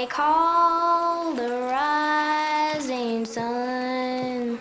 they call the rising sun.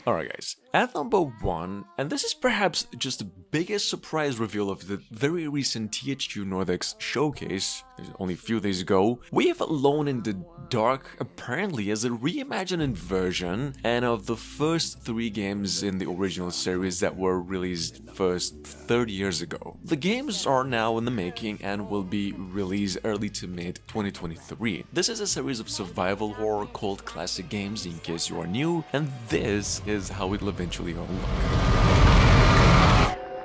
Alright guys, at number 1, and this is perhaps just the biggest surprise reveal of the very recent THQ Nordics showcase, only a few days ago, we have Alone in the Dark apparently as a reimagined version and of the first 3 games in the original series that were released first 30 years ago. The games are now in the making and will be released early to mid 2023. This is a series of survival horror cult classic games in case you are new, and this is how it will eventually all look.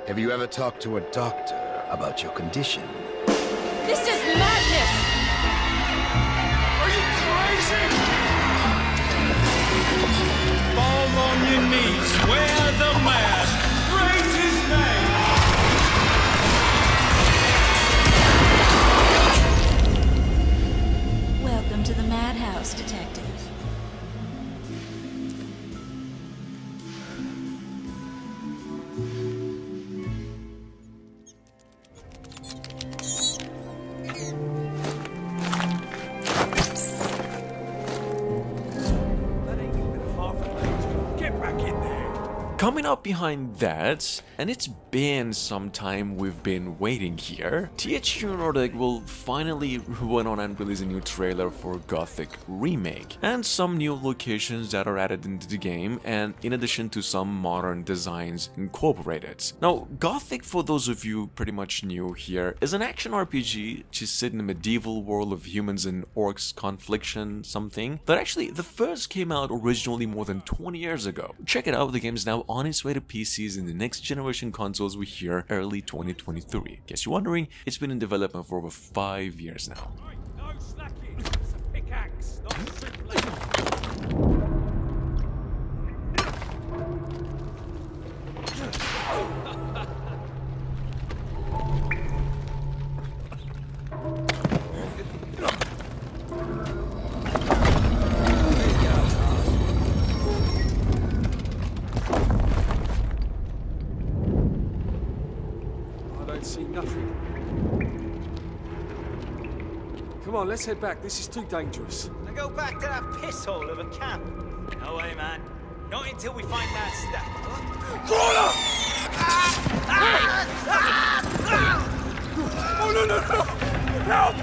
Have you ever talked to a doctor about your condition? This is madness! Are you crazy? Fall on your knees, wear the mask, praise his name! Welcome to the madhouse, detective. Coming up behind that, and it's been some time we've been waiting here, THQ Nordic will finally went on and release a new trailer for Gothic Remake, and some new locations that are added into the game, and in addition to some modern designs incorporated. Now, Gothic, for those of you pretty much new here, is an action RPG just set in a medieval world of humans and orcs confliction something, that actually the first came out originally more than 20 years ago. Check it out, the game is now on its way to PCs and the next generation consoles we hear early 2023. Guess you're wondering, it's been in development for over 5 years now. No slacking, it's a pickaxe, not a simply. See nothing. Come on, let's head back. This is too dangerous. Now go back to that piss hole of a camp. No way, man. Not until we find that stuff. Oh, no, no, no! Help!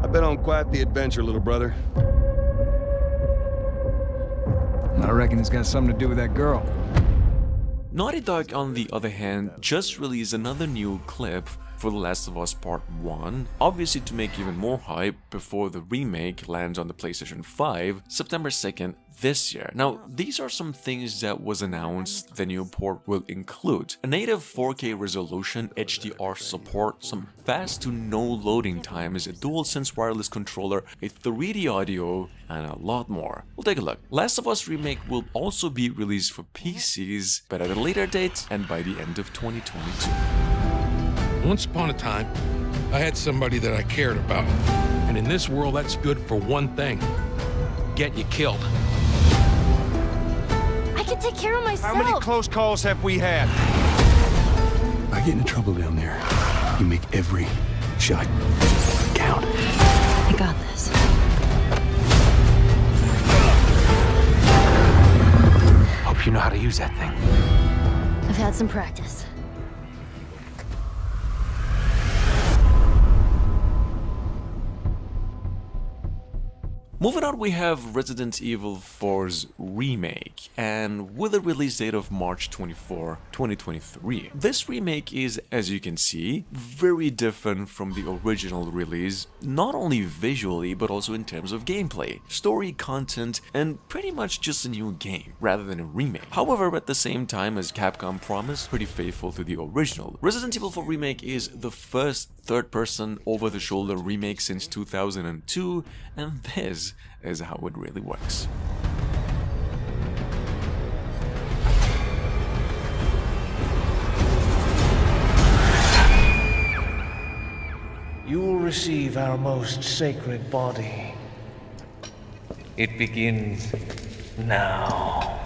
I've been on quite the adventure, little brother. I reckon it's got something to do with that girl. Naughty Dog, on the other hand, just released another new clip for The Last of Us Part 1, obviously to make even more hype before the remake lands on the PlayStation 5, September 2nd this year. Now, these are some things that was announced the new port will include: a native 4K resolution, HDR support, some fast to no loading times, a DualSense wireless controller, a 3D audio, and a lot more. We'll take a look. Last of Us Remake will also be released for PCs, but at a later date and by the end of 2022. Once upon a time, I had somebody that I cared about. And in this world, that's good for one thing: getting you killed. I can take care of myself. How many close calls have we had? I get into trouble down there. You make every shot count. I got this. Hope you know how to use that thing. I've had some practice. Moving on, we have Resident Evil 4's remake, and with a release date of March 24, 2023. This remake is, as you can see, very different from the original release, not only visually but also in terms of gameplay, story content, and pretty much just a new game, rather than a remake. However, at the same time, as Capcom promised, pretty faithful to the original. Resident Evil 4 Remake is the first third-person over-the-shoulder remake since 2002, and this is how it really works. You will receive our most sacred body. It begins now.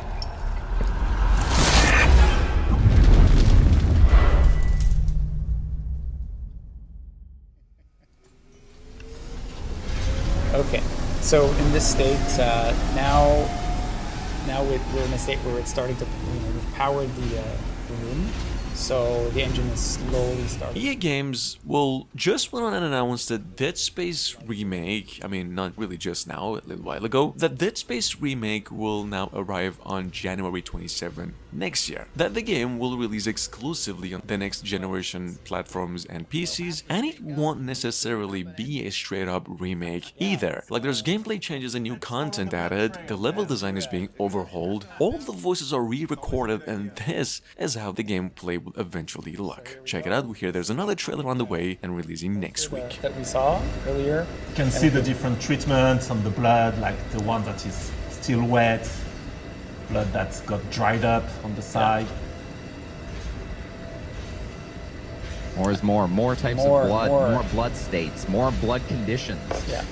So in this state, now we're in a state where it's starting to, we've powered the room, so the engine is slowly starting. EA Games will just went on and announced that Dead Space Remake, I mean not really just now, a little while ago, that Dead Space Remake will now arrive on January 27 next year. That the game will release exclusively on the next generation platforms and PCs, and it won't necessarily be a straight up remake either. Like there's gameplay changes and new content added, the level design is being overhauled, all the voices are re-recorded, and this is how the gameplay will eventually look. Check it out, we hear there's another trailer on the way and releasing next week. That we saw earlier. You can see the different treatments on the blood, like the one that is still wet, blood that's got dried up on the side. More is more. More types of blood, more blood states, more blood conditions. Yeah.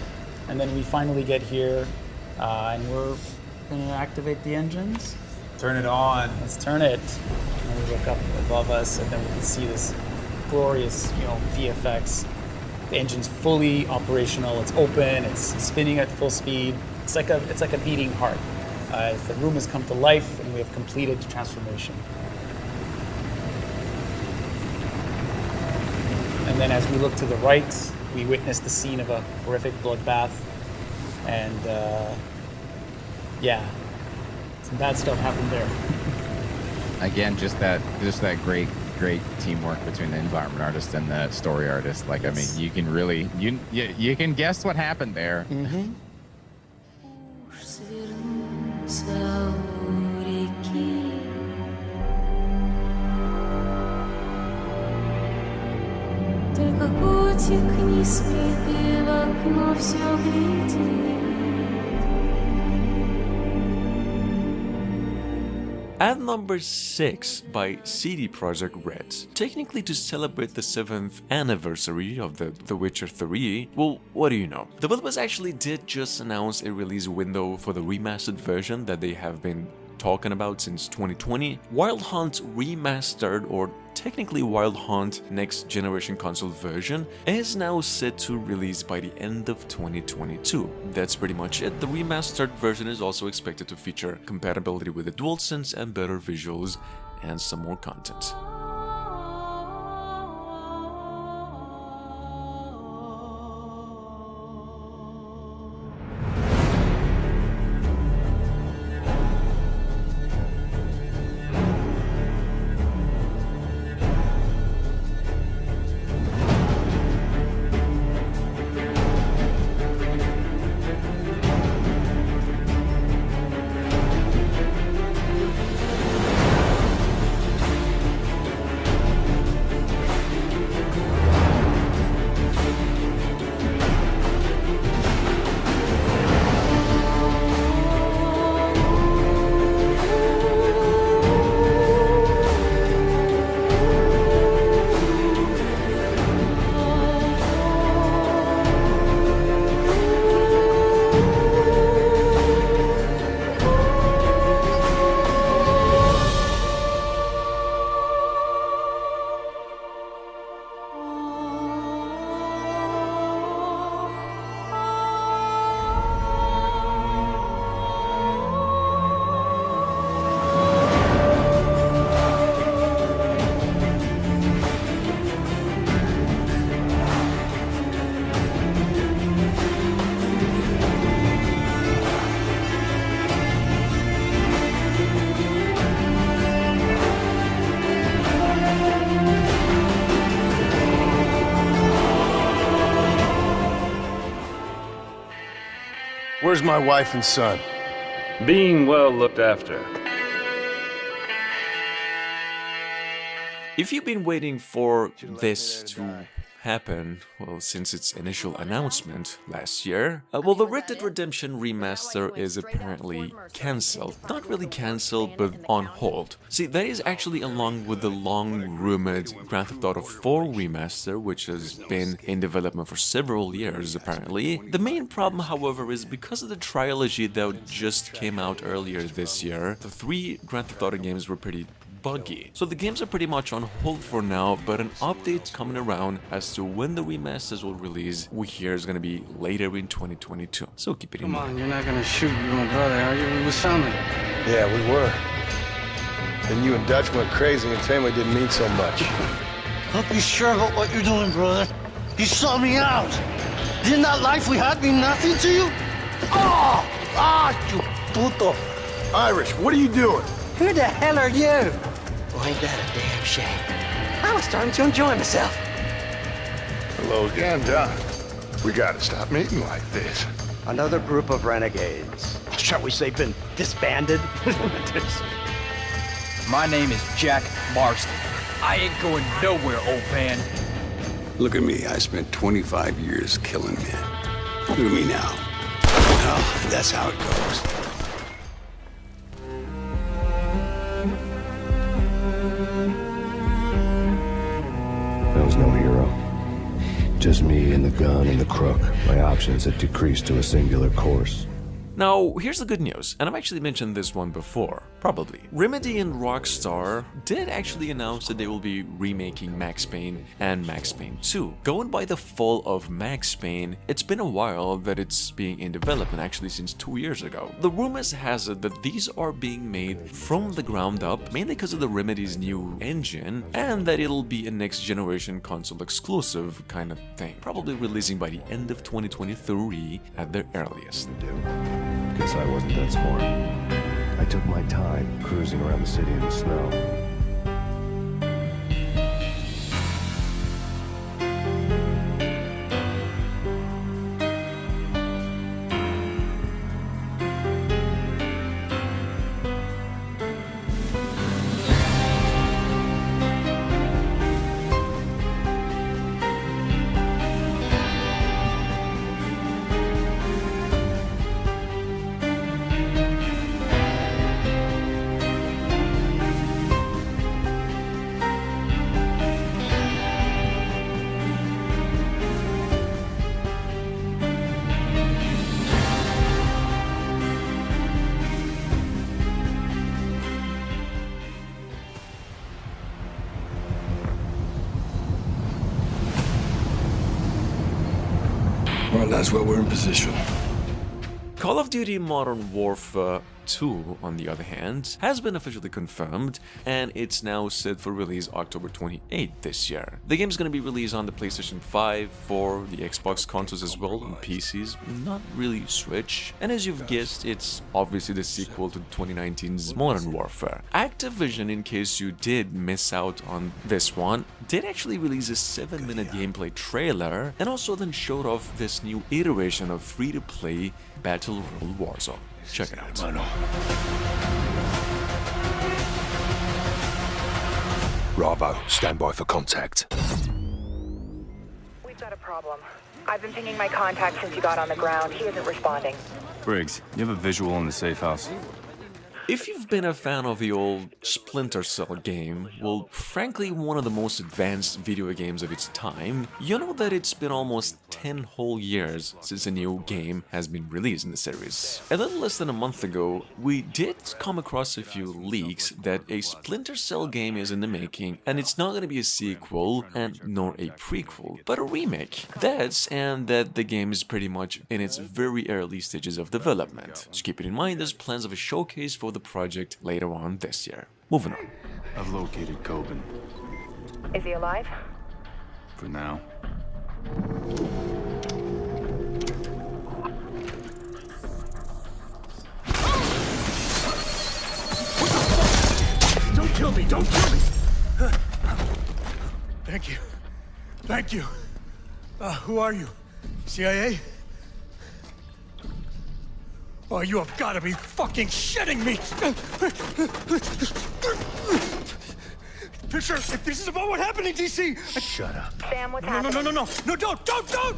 And then we finally get here, and we're going to activate the engines. Turn it on. Let's turn it. And we look up above us, and then we can see this glorious, VFX. The engine's fully operational. It's open. It's spinning at full speed. It's like a beating heart. The room has come to life, and we have completed the transformation. And then as we look to the right, we witness the scene of a horrific bloodbath. And yeah, some bad stuff happened there. Again, just that great teamwork between the environment artist and the story artist. Like, yes. I mean, you can really, you can guess what happened there. Mm-hmm. At number 6 by CD Projekt Red. Technically to celebrate the 7th anniversary of The Witcher 3, well, what do you know? Developers actually did just announce a release window for the remastered version that they have been talking about since 2020. Wild Hunt Remastered, or technically Wild Hunt Next Generation Console version, is now set to release by the end of 2022. That's pretty much it. The remastered version is also expected to feature compatibility with the DualSense and better visuals and some more content. Where's my wife and son? Being well looked after. If you've been waiting for this to happen, well, since its initial announcement last year, well, the Red Dead Redemption remaster is apparently cancelled. Not really cancelled, but on hold. See, that is actually along with the long-rumored Grand Theft Auto 4 remaster, which has been in development for several years, apparently. The main problem, however, is because of the trilogy that just came out earlier this year, the 3 Grand Theft Auto games were pretty buggy. So the games are pretty much on hold for now, but an update's coming around as to when the remasters will release. We hear is going to be later in 2022. So keep it in mind. Come on, you're not gonna shoot you and brother, are you? We was family. Yeah, we were. Then you and Dutch went crazy and family didn't mean so much. Hope you're sure about what you're doing, brother. You saw me out. Didn't that life we had mean nothing to you? Oh! You puto. Irish, what are you doing? Who the hell are you? Well, ain't that a damn shame? I was starting to enjoy myself. Hello again, Doc. We gotta stop meeting like this. Another group of renegades. Shall we say been disbanded? My name is Jack Marston. I ain't going nowhere, old man. Look at me. I spent 25 years killing men. Look at me now. Well, that's how it goes. I was no hero. Just me and the gun and the crook. My options had decreased to a singular course. Now, here's the good news, and I've actually mentioned this one before, probably. Remedy and Rockstar did actually announce that they will be remaking Max Payne and Max Payne 2. Going by the fall of Max Payne, it's been a while that it's being in development, actually since 2 years ago. The rumors has it that these are being made from the ground up, mainly because of the Remedy's new engine, and that it'll be a next generation console exclusive kind of thing, probably releasing by the end of 2023 at their earliest. Guess I wasn't that smart. I took my time cruising around the city in the snow. Well, that's why we're in position. Call of Duty Modern Warfare 2, on the other hand, has been officially confirmed, and it's now set for release October 28th this year. The game's gonna be released on the PlayStation 5, 4, the Xbox consoles as well, and PCs, not really Switch, and as you've guessed, it's obviously the sequel to 2019's Modern Warfare. Activision, in case you did miss out on this one, did actually release a 7-minute gameplay trailer, and also then showed off this new iteration of free-to-play Battle Royale Warzone. Check it out. Bravo, stand by for contact. We've got a problem. I've been pinging my contact since you got on the ground. He isn't responding. Briggs, you have a visual in the safe house. If you've been a fan of the old Splinter Cell game, well, frankly one of the most advanced video games of its time, you know that it's been almost 10 whole years since a new game has been released in the series. A little less than a month ago, we did come across a few leaks that a Splinter Cell game is in the making, and it's not going to be a sequel and nor a prequel, but a remake. And that the game is pretty much in its very early stages of development. Just keep it in mind, there's plans of a showcase for the project later on this year. Moving on. I've located Coben. Is he alive? For now. Don't kill me! Don't kill me! Thank you. Thank you. Who are you? CIA? Oh, you have got to be fucking shitting me! Fisher, if this is about what happened in DC... Shut up. Sam, what's No, happening? no, don't!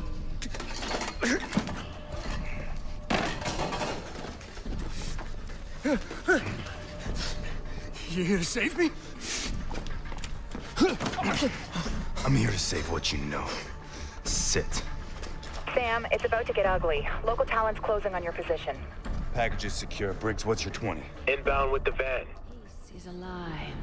You here to save me? I'm here to save what you know. Sit. Sam, it's about to get ugly. Local talent's closing on your position. Package is secure. Briggs, what's your 20? Inbound with the van. He's alive.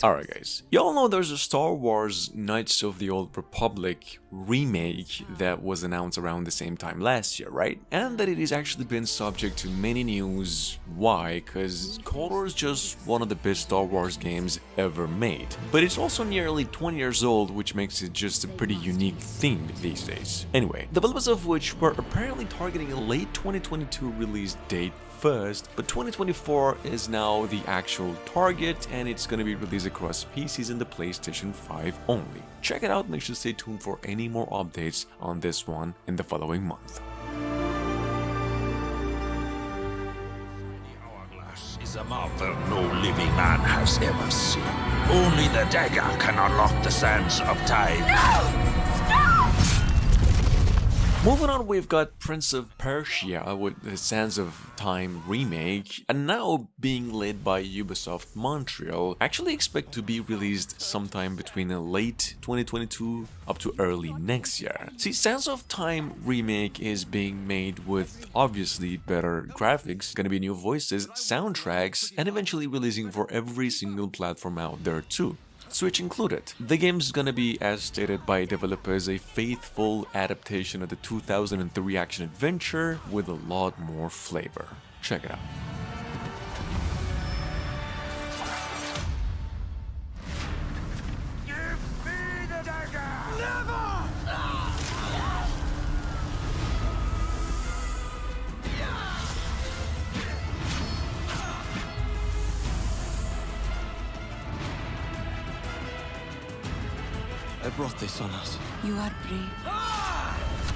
Alright guys, y'all know there's a Star Wars Knights of the Old Republic remake that was announced around the same time last year, right? And that it has actually been subject to many news. Why? Because KOTOR is just one of the best Star Wars games ever made. But it's also nearly 20 years old, which makes it just a pretty unique thing these days. Anyway, developers of which were apparently targeting a late 2022 release date first, but 2024 is now the actual target, and it's gonna be released across PCs and the PlayStation 5 only. Check it out, make sure to stay tuned for any more updates on this one in the following month. Is a marvel no living man has ever seen. Only the dagger can unlock the sands of time. No! Moving on, we've got Prince of Persia with the Sands of Time remake, and now being led by Ubisoft Montreal. I actually expect to be released sometime between late 2022 up to early next year. See, Sands of Time remake is being made with obviously better graphics, gonna be new voices, soundtracks, and eventually releasing for every single platform out there too, Switch included. The game's gonna be, as stated by developers, a faithful adaptation of the 2003 action-adventure with a lot more flavor. Check it out. I brought this on us. You are brave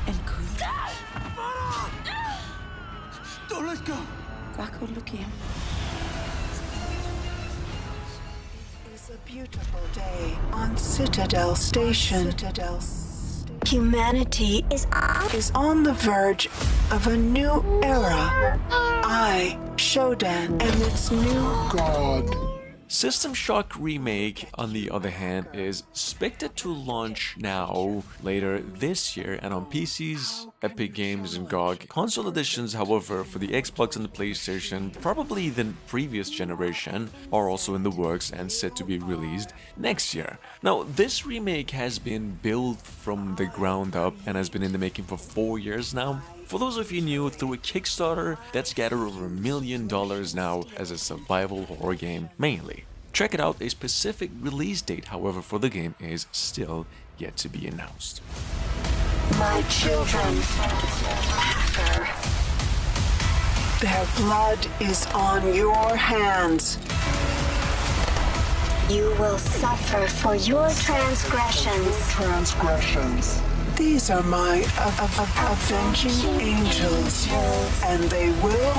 and good. Don't let go! Quackolukia. It's a beautiful day on Citadel Station. Humanity is on the verge of a new era. I, Shodan, am its new god. System Shock Remake, on the other hand, is expected to launch now later this year and on PCs, Epic Games and GOG. Console editions, however, for the Xbox and the PlayStation, probably the previous generation, are also in the works and set to be released next year. Now, this remake has been built from the ground up and has been in the making for 4 years now. For those of you new, through a Kickstarter that's gathered over $1 million now as a survival horror game mainly. Check it out, a specific release date, however, for the game is still yet to be announced. My children, Hacker. Their blood is on your hands. You will suffer for your transgressions. These are my avenging angels, and they will